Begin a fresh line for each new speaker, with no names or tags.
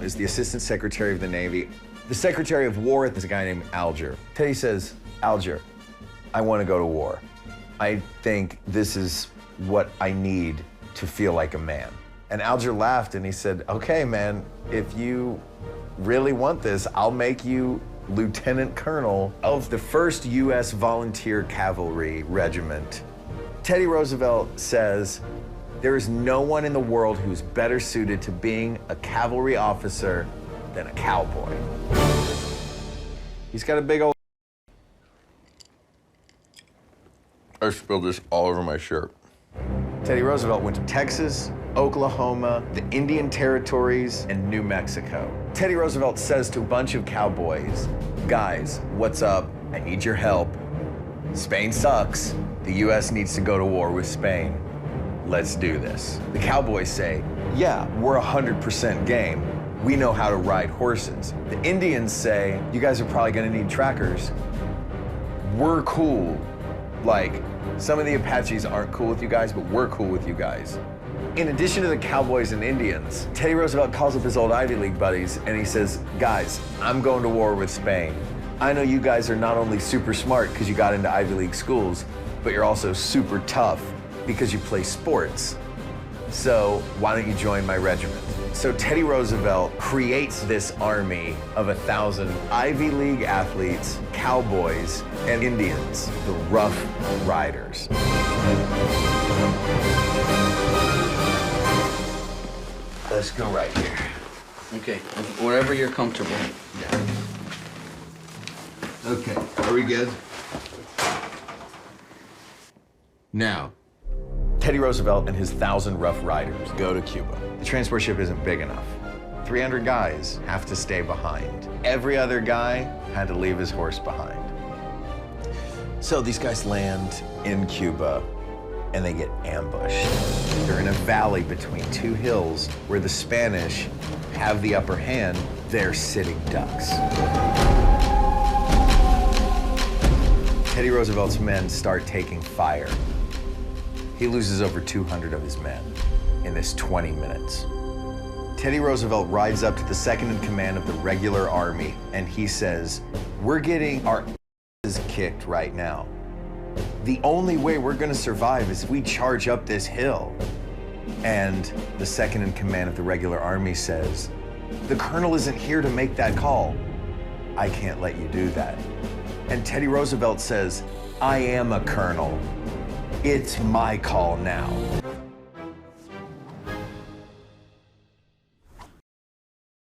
is the Assistant Secretary of the Navy. The Secretary of War is a guy named Alger. Teddy says, Alger, I want to go to war. I think this is what I need to feel like a man. And Alger laughed and he said, okay, man, if you really want this, I'll make you Lieutenant Colonel of the 1st U.S. Volunteer Cavalry Regiment. Teddy Roosevelt says, there is no one in the world who's better suited to being a cavalry officer than a cowboy. He's got a big old... I spilled this all over my shirt. Teddy Roosevelt went to Texas, Oklahoma, the Indian Territories, and New Mexico. Teddy Roosevelt says to a bunch of cowboys, guys, what's up? I need your help. Spain sucks. The U.S. needs to go to war with Spain. Let's do this. The cowboys say, yeah, we're 100% game. We know how to ride horses. The Indians say, you guys are probably gonna need trackers. We're cool. Like, some of the Apaches aren't cool with you guys, but we're cool with you guys. In addition to the cowboys and Indians, Teddy Roosevelt calls up his old Ivy League buddies and he says, guys, I'm going to war with Spain. I know you guys are not only super smart because you got into Ivy League schools, but you're also super tough because you play sports. So why don't you join my regiment? So Teddy Roosevelt creates this army of 1,000 Ivy League athletes, cowboys, and Indians, the Rough Riders. Let's go right here.
Okay, wherever you're comfortable.
Yeah. Okay, are we good? Now, Teddy Roosevelt and his 1,000 Rough Riders go to Cuba. The transport ship isn't big enough. 300 guys have to stay behind. Every other guy had to leave his horse behind. So these guys land in Cuba and they get ambushed. They're in a valley between 2 hills where the Spanish have the upper hand. They're sitting ducks. Teddy Roosevelt's men start taking fire. He loses over 200 of his men in this 20 minutes. Teddy Roosevelt rides up to the second in command of the regular army and he says, we're getting our asses kicked right now. The only way we're gonna survive is if we charge up this hill. And the second in command of the regular army says, the colonel isn't here to make that call. I can't let you do that. And Teddy Roosevelt says, I am a colonel. It's my call now.